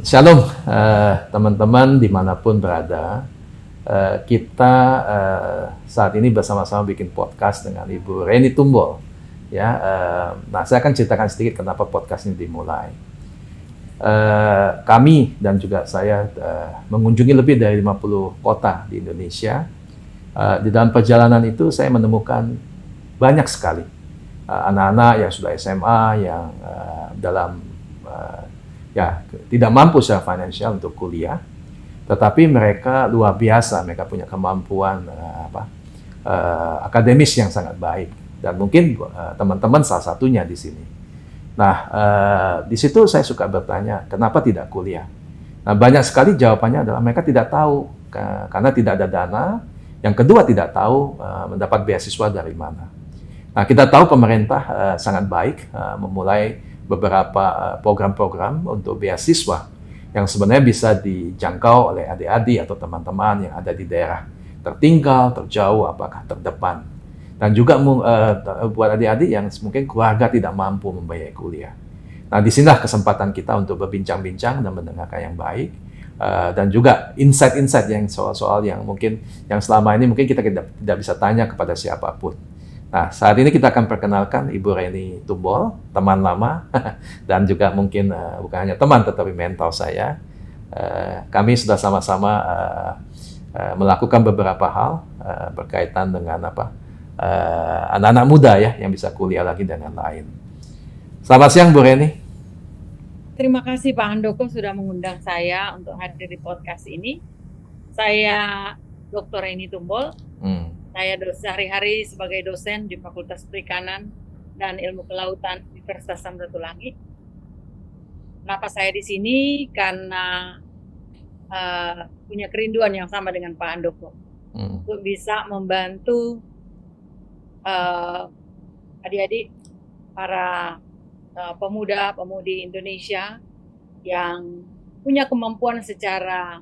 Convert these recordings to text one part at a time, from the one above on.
Shalom, teman-teman dimanapun berada. Kita saat ini bersama-sama bikin podcast dengan Ibu Reni Tumbol. Ya, nah saya akan ceritakan sedikit kenapa podcast ini dimulai. Kami dan juga saya mengunjungi lebih dari 50 kota di Indonesia. Di dalam perjalanan itu saya menemukan banyak sekali anak-anak yang sudah SMA yang dalam tidak mampu secara finansial untuk kuliah, tetapi mereka luar biasa, mereka punya kemampuan akademis yang sangat baik, dan mungkin teman-teman salah satunya di sini. Nah, di situ saya suka bertanya, kenapa tidak kuliah? Nah, banyak sekali jawabannya adalah mereka tidak tahu, karena tidak ada dana. Yang kedua, tidak tahu mendapat beasiswa dari mana. Nah, kita tahu pemerintah sangat baik memulai beberapa program-program untuk beasiswa yang sebenarnya bisa dijangkau oleh adik-adik atau teman-teman yang ada di daerah tertinggal, terjauh, apakah terdepan. Dan juga buat adik-adik yang mungkin keluarga tidak mampu membayar kuliah. Nah, disinilah kesempatan kita untuk berbincang-bincang dan mendengarkan yang baik. Dan juga insight-insight yang soal-soal yang mungkin yang selama ini mungkin kita tidak bisa tanya kepada siapapun. Nah, saat ini kita akan perkenalkan Ibu Reni Tumbol, teman lama, dan juga mungkin bukan hanya teman, tetapi mentor saya. Kami sudah sama-sama melakukan beberapa hal berkaitan dengan anak-anak muda ya, yang bisa kuliah lagi dan lain-lain. Selamat siang, Bu Reni. Terima kasih Pak Handoko sudah mengundang saya untuk hadir di podcast ini. Saya Dr. Reni Tumbol. Saya sehari-hari sebagai dosen di Fakultas Perikanan dan Ilmu Kelautan Universitas Samratulangi. Kenapa saya di sini? Karena punya kerinduan yang sama dengan Pak Handoko untuk bisa membantu adik-adik para pemuda-pemudi Indonesia yang punya kemampuan secara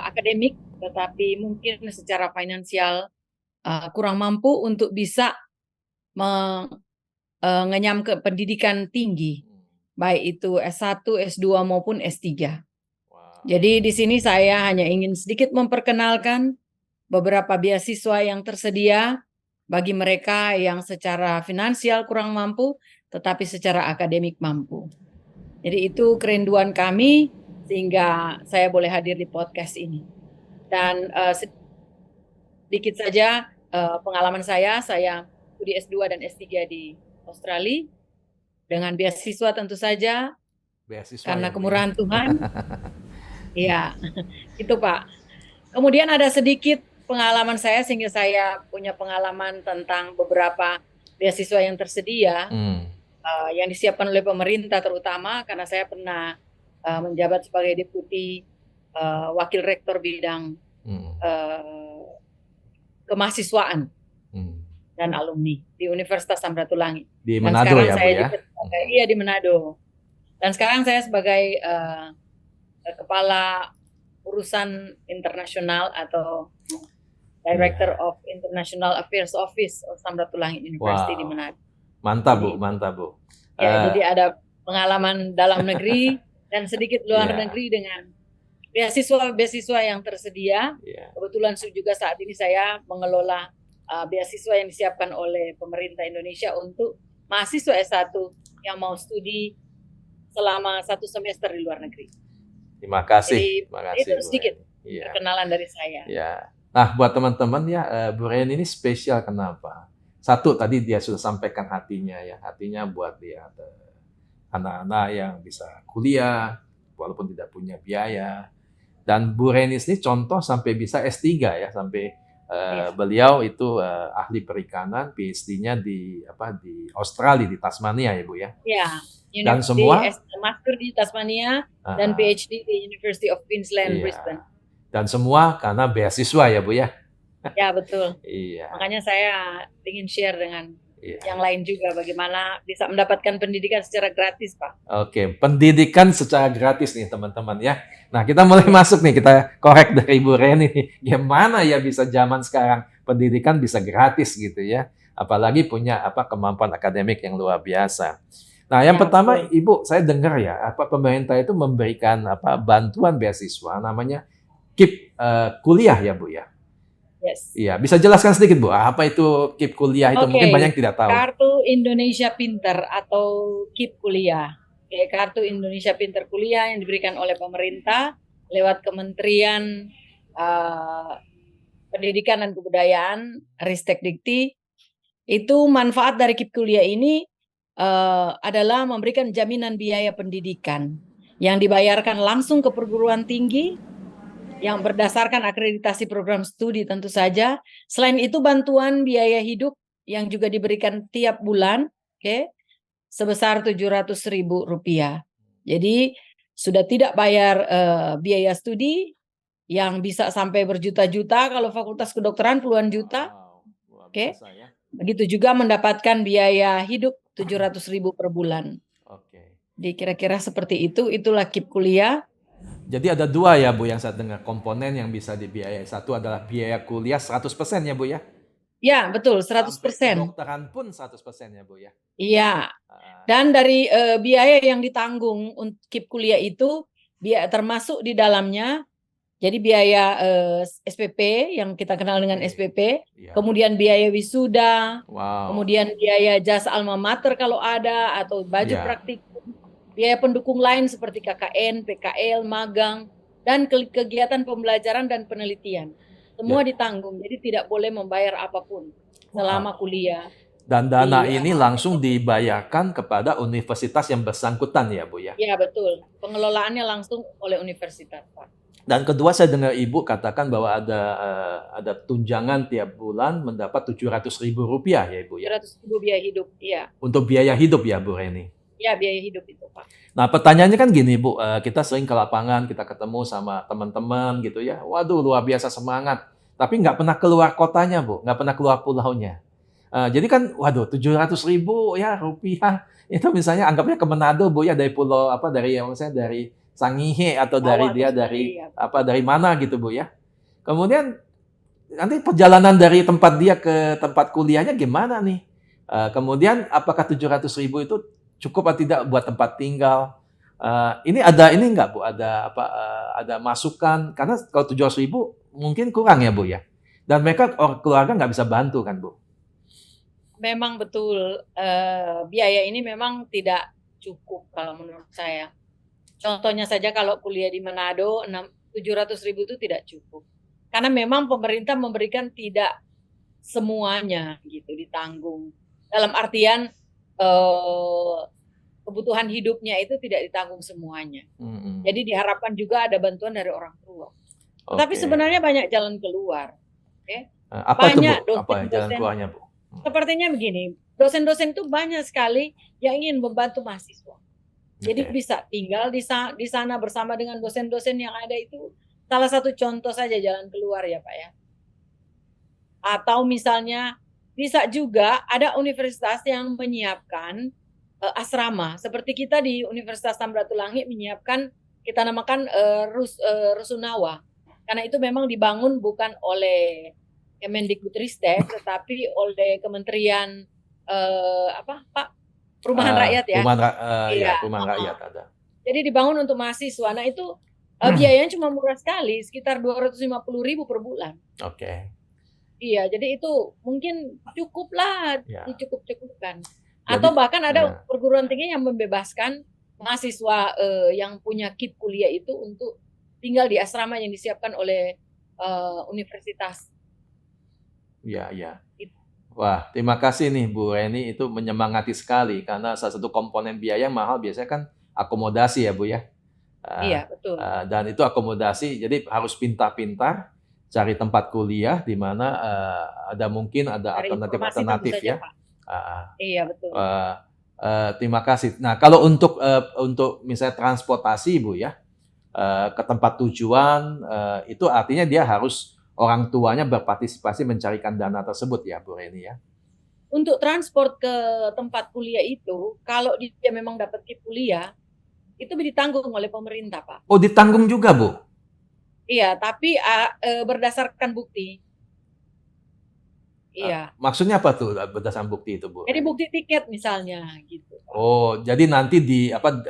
akademik, tetapi mungkin secara finansial kurang mampu untuk bisa mengenyam ke pendidikan tinggi, baik itu S1, S2 maupun S3. Jadi di sini saya hanya ingin sedikit memperkenalkan beberapa beasiswa yang tersedia bagi mereka yang secara finansial kurang mampu, tetapi secara akademik mampu. Jadi itu kerinduan kami sehingga saya boleh hadir di podcast ini. Dan sedikit saja pengalaman saya studi S2 dan S3 di Australia dengan beasiswa tentu saja, Beasiswa karena ya, kemurahan Tuhan. Ya, itu Pak. Kemudian ada sedikit pengalaman saya sehingga saya punya pengalaman tentang beberapa beasiswa yang tersedia yang disiapkan oleh pemerintah, terutama karena saya pernah menjabat sebagai deputi wakil rektor bidang kemahasiswaan dan alumni di Universitas Samratulangi. Di Manado ya, Bu ya? Iya, di Manado. Dan sekarang saya sebagai kepala urusan internasional atau Director of International Affairs Office of Samratulangi University di Manado. Mantap Bu, mantap Bu. Ya, jadi ada pengalaman dalam negeri dan sedikit luar negeri dengan beasiswa yang tersedia. Kebetulan juga saat ini saya mengelola beasiswa yang disiapkan oleh pemerintah Indonesia untuk mahasiswa S1 yang mau studi selama 1 semester di luar negeri. Terima kasih. Jadi terima kasih, itu sedikit perkenalan dari saya. Ya. Nah, buat teman-teman ya, Bu Reni ini spesial kenapa? Satu, tadi dia sudah sampaikan hatinya ya, hatinya buat dia anak-anak yang bisa kuliah walaupun tidak punya biaya. Dan Bu Reni ini contoh sampai bisa S3 ya, sampai beliau itu ahli perikanan, PhD-nya di Australia, di Tasmania ya Bu ya. Ya. Dan semua master di Tasmania dan PhD di University of Queensland, Brisbane. Dan semua karena beasiswa ya Bu ya. Ya betul. Iya. Makanya saya ingin share dengan yang lain juga bagaimana bisa mendapatkan pendidikan secara gratis, Pak. Oke, pendidikan secara gratis nih teman-teman ya. Nah, kita mulai masuk nih, kita korek dari Bu Reni nih. Gimana ya bisa zaman sekarang pendidikan bisa gratis gitu ya. Apalagi punya kemampuan akademik yang luar biasa. Nah, yang Ya, pertama, betul. Ibu, saya dengar ya, pemerintah itu memberikan bantuan beasiswa namanya KIP kuliah ya, Bu ya. Yes. Iya, bisa jelaskan sedikit, Bu, apa itu KIP kuliah itu? Mungkin banyak Oke, yang tidak tahu. Kartu Indonesia Pinter atau KIP Kuliah. Oke, Kartu Indonesia Pinter Kuliah yang diberikan oleh pemerintah lewat Kementerian eh, Pendidikan dan Kebudayaan, Ristek Dikti. Itu manfaat dari KIP Kuliah ini adalah memberikan jaminan biaya pendidikan yang dibayarkan langsung ke perguruan tinggi yang berdasarkan akreditasi program studi tentu saja. Selain itu bantuan biaya hidup yang juga diberikan tiap bulan, oke, sebesar Rp700.000. Jadi sudah tidak bayar biaya studi yang bisa sampai berjuta-juta, kalau fakultas kedokteran puluhan juta, Wow, luar oke. biasa ya. Begitu juga mendapatkan biaya hidup 700.000 per bulan. Oke. Jadi kira-kira seperti itu, itulah KIP kuliah. Jadi ada dua ya, Bu, yang saya dengar komponen yang bisa dibiayai. Satu adalah biaya kuliah 100% ya, Bu ya. Ya, betul, Sampai 100%. kedokteran pun 100% ya, Bu ya. Iya. Ah, Dan dari biaya yang ditanggung untuk KIP kuliah itu termasuk di dalamnya, jadi biaya SPP yang kita kenal dengan SPP. SPP, Iya. kemudian biaya wisuda, Wow. kemudian biaya jasa alma mater kalau ada, atau baju Iya. praktikum, biaya pendukung lain seperti KKN, PKL, magang, dan kegiatan pembelajaran dan penelitian. Semua Ya. ditanggung, jadi tidak boleh membayar apapun selama Wow. kuliah. Dan dana Iya. ini langsung dibayarkan kepada universitas yang bersangkutan ya, Bu ya. Ya, betul. Pengelolaannya langsung oleh universitas, Pak. Dan kedua, saya dengar Ibu katakan bahwa ada tunjangan tiap bulan mendapat Rp700.000 ya, Ibu ya. 700.000 biaya hidup, iya. Untuk biaya hidup ya, Bu Reni. Ya, biaya hidup itu, Pak. Nah, pertanyaannya kan gini, Bu, kita sering ke lapangan, kita ketemu sama teman-teman gitu ya. Waduh, luar biasa semangat. Tapi nggak pernah keluar kotanya, Bu, nggak pernah keluar pulaunya. Jadi kan, waduh, 700.000 ya rupiah itu misalnya anggapnya ke Manado, Bu ya, dari pulau apa dari yang misalnya dari Sangihe atau dari Bawah dia sekali, dari ya. apa dari mana gitu, Bu ya. Kemudian nanti perjalanan dari tempat dia ke tempat kuliahnya gimana nih? Kemudian apakah 700.000 itu cukup atau tidak buat tempat tinggal? Ini ada ini enggak, Bu? Ada apa? Ada masukan? Karena kalau 700.000 mungkin kurang ya, Bu ya. Dan mereka keluarga nggak bisa bantu kan, Bu? Memang betul, biaya ini memang tidak cukup kalau menurut saya. Contohnya saja kalau kuliah di Manado, 700.000 itu tidak cukup. Karena memang pemerintah memberikan tidak semuanya gitu ditanggung. Dalam artian kebutuhan hidupnya itu tidak ditanggung semuanya. Jadi diharapkan juga ada bantuan dari orang tua. Tapi sebenarnya banyak jalan keluar. Okay? Apa itu, Bu? Banyak Apa jalan dosen-dosen. keluarnya, Bu? Sepertinya begini, dosen-dosen itu banyak sekali yang ingin membantu mahasiswa. Jadi bisa tinggal di sana bersama dengan dosen-dosen yang ada itu. Salah satu contoh saja jalan keluar ya, Pak ya. Atau misalnya bisa juga ada universitas yang menyiapkan asrama. Seperti kita di Universitas Samratulangi menyiapkan, kita namakan Rusunawa. Karena itu memang dibangun bukan oleh Kemendikbudristek, tetapi oleh Kementerian Pak? Perumahan Rakyat ya. Perumahan Rakyat ada. Jadi dibangun untuk mahasiswa. Nah itu biayanya cuma murah sekali, sekitar 250.000 per bulan. Oke. Iya, jadi itu mungkin cukup lah, dicukup-cukupkan. Jadi, Atau bahkan ada perguruan tinggi yang membebaskan mahasiswa yang punya KIP kuliah itu untuk tinggal di asrama yang disiapkan oleh universitas. Iya. Wah, terima kasih nih Bu Reni, itu menyemangati sekali karena salah satu komponen biaya yang mahal biasanya kan akomodasi ya Bu ya. Iya, betul. Dan itu akomodasi, jadi harus pintar-pintar cari tempat kuliah di mana mungkin ada alternatif ya. Iya, betul. Terima kasih. Nah, kalau untuk misalnya transportasi Bu ya, ke tempat tujuan, itu artinya dia harus orang tuanya berpartisipasi mencarikan dana tersebut ya, Bu Reni ya? Untuk transport ke tempat kuliah itu, kalau dia memang dapat KIP kuliah, itu ditanggung oleh pemerintah, Pak. Oh, ditanggung juga, Bu? Iya, tapi berdasarkan bukti. Iya. Maksudnya apa tuh berdasarkan bukti itu, Bu? Jadi bukti tiket misalnya gitu. Oh, jadi nanti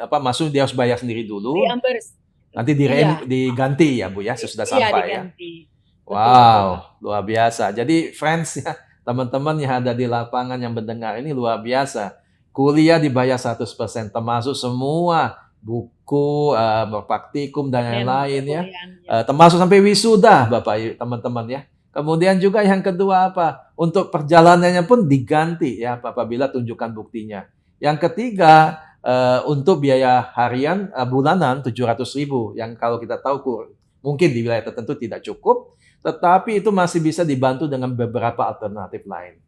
maksud dia harus bayar sendiri dulu, Reimburse. nanti Iya, diganti ya Bu ya, sesudah iya sampai ya. diganti. Betul, Pak. Wow, luar biasa. Jadi friends ya, teman-teman yang ada di lapangan yang mendengar ini luar biasa. Kuliah dibayar 100%, termasuk semua buku, praktikum dan Dan lain-lain ya. perkuliahannya. Termasuk sampai wisuda Bapak Ibu, teman-teman ya. Kemudian juga yang kedua apa? Untuk perjalanannya pun diganti ya apabila tunjukkan buktinya. Yang ketiga, untuk biaya harian bulanan 700.000 yang kalau kita tahu mungkin di wilayah tertentu tidak cukup, tetapi itu masih bisa dibantu dengan beberapa alternatif lain.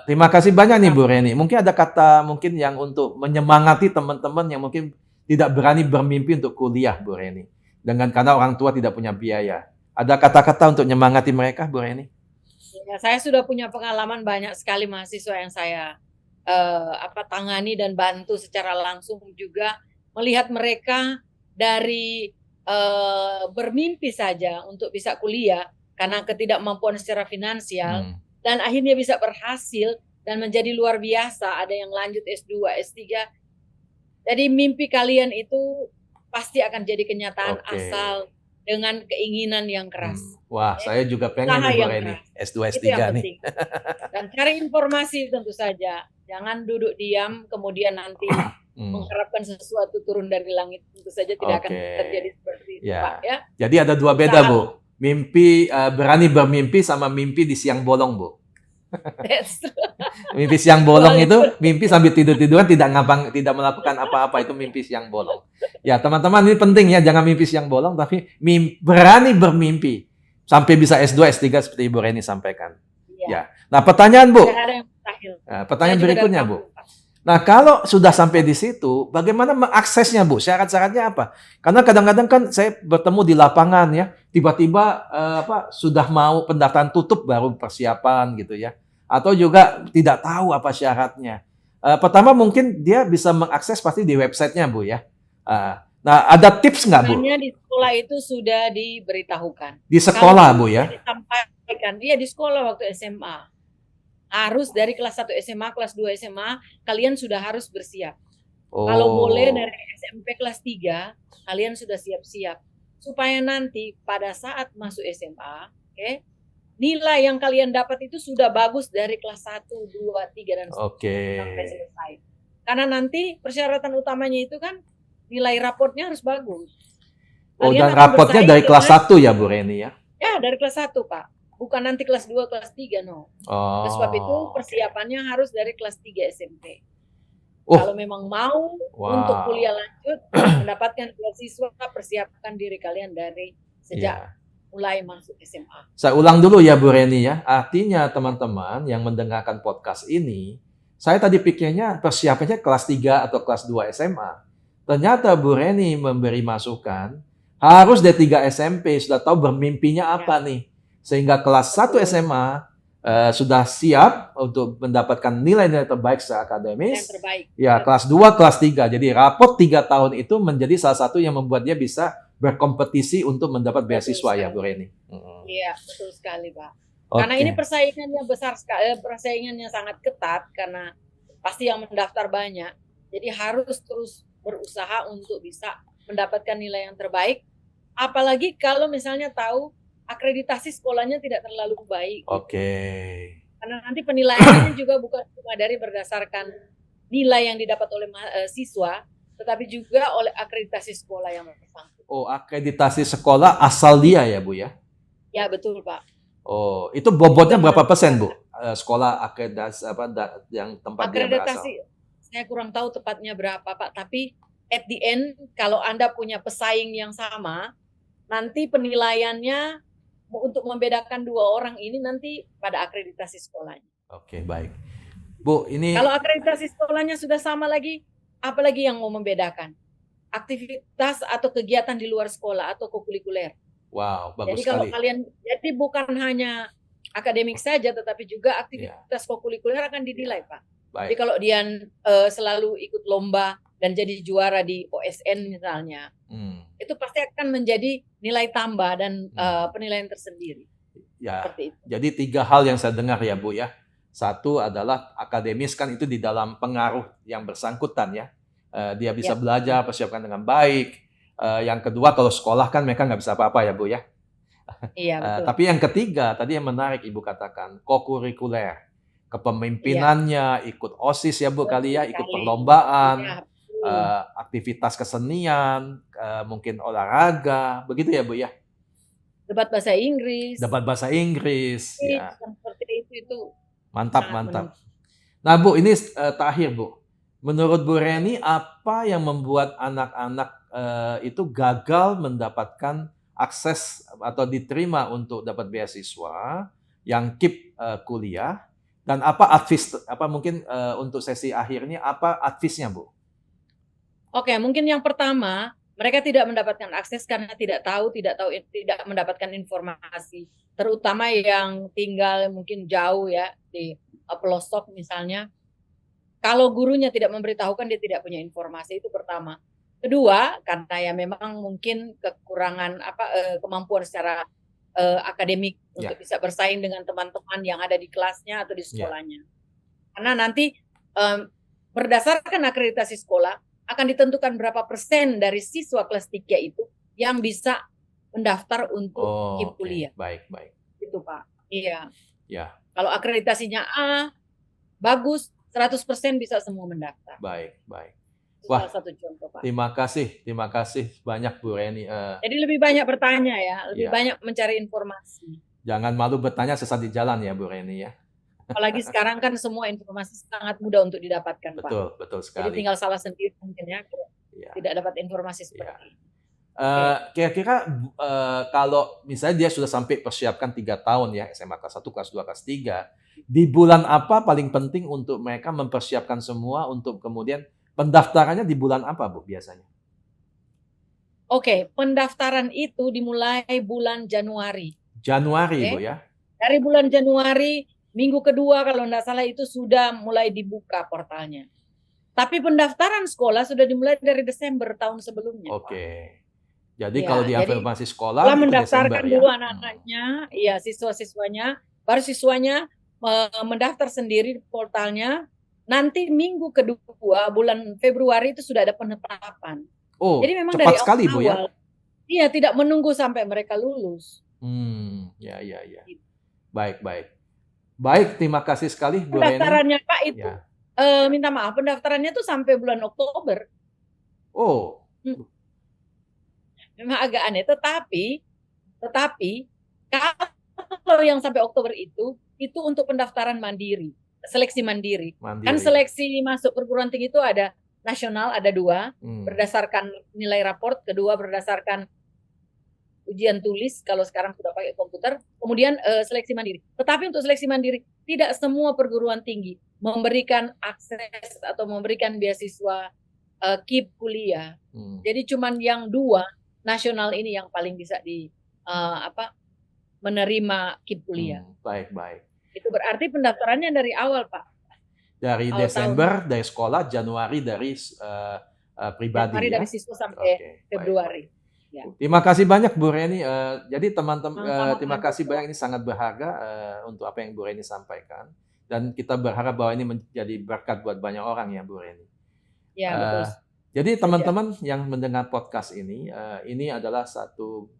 Terima kasih banyak nih Bu Reni. Mungkin ada kata mungkin yang untuk menyemangati teman-teman yang mungkin tidak berani bermimpi untuk kuliah Bu Reni. Karena orang tua tidak punya biaya. Ada kata-kata untuk menyemangati mereka Bu Reni? Ya, saya sudah punya pengalaman banyak sekali mahasiswa yang saya tangani dan bantu secara langsung, juga melihat mereka dari bermimpi saja untuk bisa kuliah karena ketidakmampuan secara finansial dan akhirnya bisa berhasil dan menjadi luar biasa. Ada yang lanjut S2, S3. Jadi mimpi kalian itu pasti akan jadi kenyataan asal dengan keinginan yang keras. Wah, saya juga pengen nih Bu Reni, S2, S3 nih. Dan cari informasi tentu saja. Jangan duduk diam kemudian nanti mengharapkan sesuatu turun dari langit. Tentu saja tidak akan terjadi seperti itu, Pak ya. Jadi ada dua beda Bu. Mimpi berani bermimpi sama mimpi di siang bolong Bu. Mimpi siang bolong itu mimpi sambil tidur-tiduran tidak melakukan apa-apa, itu mimpi siang bolong. Ya teman-teman, ini penting ya, jangan mimpi siang bolong tapi berani bermimpi sampai bisa S2, S3 seperti Ibu Reni sampaikan. Ya. Nah pertanyaan Bu, pertanyaan berikutnya Bu. Nah kalau sudah sampai di situ, bagaimana mengaksesnya Bu? Syarat-syaratnya apa? Karena kadang-kadang kan saya bertemu di lapangan ya, tiba-tiba sudah mau pendaftaran tutup baru persiapan gitu ya. Atau juga tidak tahu apa syaratnya. Pertama mungkin dia bisa mengakses pasti di websitenya Bu ya. Nah ada tips nggak Bu? Di sekolah itu sudah diberitahukan. Di sekolah Bu ya? Disampaikan, dia di sekolah waktu SMA. Harus dari kelas 1 SMA, kelas 2 SMA, kalian sudah harus bersiap. Kalau boleh dari SMP kelas 3, kalian sudah siap-siap. Supaya nanti pada saat masuk SMA, nilai yang kalian dapat itu sudah bagus dari kelas 1, 2, 3, dan sampai selesai. Karena nanti persyaratan utamanya itu kan nilai raportnya harus bagus. Dan raportnya dari kelas 1 ya Bu Reni ya? Ya, dari kelas 1 Pak. Bukan nanti kelas 2, kelas 3, no. Oleh sebab itu persiapannya harus dari kelas 3 SMP. Kalau memang mau untuk kuliah lanjut, mendapatkan beasiswa, persiapkan diri kalian dari sejak mulai masuk SMA. Saya ulang dulu ya Bu Reni ya. Artinya teman-teman yang mendengarkan podcast ini, saya tadi pikirnya persiapannya kelas 3 atau kelas 2 SMA. Ternyata Bu Reni memberi masukan, harus D3 SMP sudah tahu bermimpinya apa nih. Sehingga kelas 1 SMA sudah siap untuk mendapatkan nilai-nilai terbaik secara akademis. Ya, kelas 2, kelas 3. Jadi raport 3 tahun itu menjadi salah satu yang membuat dia bisa berkompetisi untuk mendapat beasiswa ya Bu Reni. Iya, betul sekali Pak. Karena ini persaingannya besar sekali, persaingannya sangat ketat karena pasti yang mendaftar banyak. Jadi harus terus berusaha untuk bisa mendapatkan nilai yang terbaik. Apalagi kalau misalnya tahu akreditasi sekolahnya tidak terlalu baik. Karena nanti penilaiannya juga bukan cuma dari berdasarkan nilai yang didapat oleh siswa, tetapi juga oleh akreditasi sekolah yang bersangkutan. Akreditasi sekolah asal dia ya Bu ya? Ya betul Pak. Itu bobotnya berapa persen Bu? Sekolah akreditasi yang tempat dia berasal? Saya kurang tahu tepatnya berapa Pak, tapi at the end kalau Anda punya pesaing yang sama, nanti penilaiannya untuk membedakan dua orang ini nanti pada akreditasi sekolahnya. Baik. Bu, ini kalau akreditasi sekolahnya sudah sama lagi, apalagi yang mau membedakan? Aktivitas atau kegiatan di luar sekolah atau kokurikuler. Wow, bagus jadi sekali. Kalau kalian, jadi bukan hanya akademik saja, tetapi juga aktivitas kokurikuler akan dinilai Pak. Jadi kalau dia selalu ikut lomba dan jadi juara di OSN misalnya, itu pasti akan menjadi nilai tambah dan penilaian tersendiri. Ya, Seperti itu. jadi 3 hal yang saya dengar ya Bu ya. Satu adalah akademis kan itu di dalam pengaruh yang bersangkutan ya. Dia bisa Ya, belajar, persiapkan dengan baik. Yang kedua kalau sekolah kan mereka nggak bisa apa-apa ya Bu ya. iya betul. Tapi yang ketiga tadi yang menarik Ibu katakan, kokurikuler. Iya, Kepemimpinannya, ikut OSIS ya Bu kali betul ya, ikut sekali. Iya, perlombaan, betul. aktivitas kesenian, mungkin olahraga, begitu ya Bu ya? Debat bahasa Inggris, Dapat bahasa Inggris, speech, ya. yang seperti itu Mantap, sangat mantap. menentukan. Nah Bu, ini terakhir Bu. Menurut Bu Reni, apa yang membuat anak-anak itu gagal mendapatkan akses atau diterima untuk dapat beasiswa yang KIP kuliah? Dan apa mungkin untuk sesi akhir ini apa advice-nya Bu? Oke, mungkin yang pertama, mereka tidak mendapatkan akses karena tidak mendapatkan informasi, terutama yang tinggal mungkin jauh ya di pelosok misalnya. Kalau gurunya tidak memberitahukan, dia tidak punya informasi, itu pertama. Kedua, karena ya memang mungkin kekurangan kemampuan secara akademik untuk Ya, bisa bersaing dengan teman-teman yang ada di kelasnya atau di ya, sekolahnya. Karena nanti berdasarkan akreditasi sekolah akan ditentukan berapa persen dari siswa kelas 3 itu yang bisa mendaftar untuk KIP oke, kuliah. baik, baik. Gitu, Pak. Iya. Ya, Kalau akreditasinya A, bagus, 100% bisa semua mendaftar. baik, baik. Itu Wah, salah satu contoh, Pak. terima kasih banyak Bu Reni. Jadi lebih banyak bertanya ya, lebih Ya, banyak mencari informasi. jangan malu bertanya sesat di jalan ya Bu Reni ya. Apalagi sekarang kan semua informasi sangat mudah untuk didapatkan, Pak. Betul, betul Jadi sekali. tinggal salah sendiri mungkin ya, kalau Ya, tidak dapat informasi ya. seperti ini. Oke. Kira-kira kalau misalnya dia sudah sampai persiapkan 3 tahun ya, SMA kelas 1, kelas 2, kelas 3, di bulan apa paling penting untuk mereka mempersiapkan semua untuk kemudian pendaftarannya di bulan apa Bu biasanya? Oke, pendaftaran itu dimulai bulan Januari. Januari Oke. Bu ya? Dari bulan Januari, minggu kedua kalau tidak salah itu sudah mulai dibuka portalnya. Tapi pendaftaran sekolah sudah dimulai dari Desember tahun sebelumnya, Pak. Oke. Jadi Ya, kalau di jadi afirmasi sekolah setelah itu mendaftarkan Desember ya? dulu anak-anaknya, ya siswa-siswanya, baru siswanya mendaftar sendiri di portalnya. Nanti minggu kedua bulan Februari itu sudah ada penetapan. Jadi Oh, memang cepat dari sekali Bu ya? awal, iya tidak menunggu sampai mereka lulus. Ya, ya, ya. Gitu. Baik, baik. Baik, terima kasih sekali Bu Reni. Pendaftarannya Pak itu, Ya. minta maaf, pendaftarannya itu sampai bulan Oktober. Oh, Hmm, Memang agak aneh, tetapi kalau yang sampai Oktober itu untuk pendaftaran mandiri, seleksi mandiri. Kan mandiri. seleksi masuk perguruan tinggi itu ada nasional, ada 2, Hmm, berdasarkan nilai raport, kedua berdasarkan ujian tulis kalau sekarang sudah pakai komputer, kemudian seleksi mandiri. Tetapi untuk seleksi mandiri, tidak semua perguruan tinggi memberikan akses atau memberikan beasiswa KIP kuliah. Jadi cuman yang 2 nasional ini yang paling bisa menerima KIP kuliah. Baik, baik. Itu berarti pendaftarannya dari awal, Pak. Dari Awal Desember dari sekolah, Januari dari pribadi Januari ya. dari siswa sampai Oke, baik, Februari. baik. Ya. Terima kasih banyak Bu Reni. Jadi teman-teman, Sama-sama, terima Pak kasih Joko. banyak, ini sangat berharga untuk apa yang Bu Reni sampaikan. Dan kita berharap bahwa ini menjadi berkat buat banyak orang ya Bu Reni. Ya, betul. Jadi teman-teman yang mendengar podcast ini adalah satu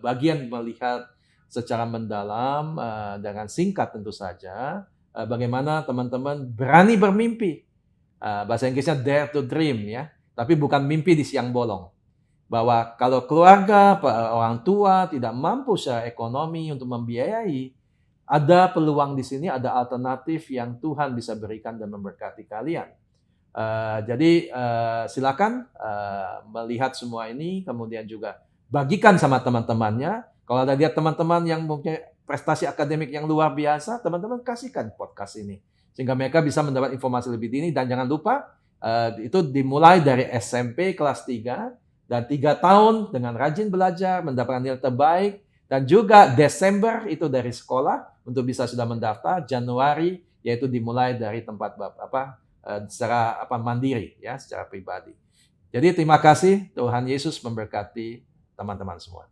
bagian melihat secara mendalam dengan singkat tentu saja bagaimana teman-teman berani bermimpi. Bahasa Inggrisnya dare to dream ya, tapi bukan mimpi di siang bolong. Bahwa kalau keluarga, orang tua tidak mampu secara ekonomi untuk membiayai, ada peluang di sini, ada alternatif yang Tuhan bisa berikan dan memberkati kalian. Jadi silakan melihat semua ini, kemudian juga bagikan sama teman-temannya. Kalau ada lihat teman-teman yang mempunyai prestasi akademik yang luar biasa, teman-teman kasihkan podcast ini sehingga mereka bisa mendapat informasi lebih dini. Dan jangan lupa itu dimulai dari SMP kelas 3 dan 3 tahun dengan rajin belajar, mendapatkan nilai terbaik, dan juga Desember itu dari sekolah untuk bisa sudah mendaftar, Januari yaitu dimulai dari tempat secara mandiri ya, secara pribadi. Jadi terima kasih, Tuhan Yesus memberkati teman-teman semua.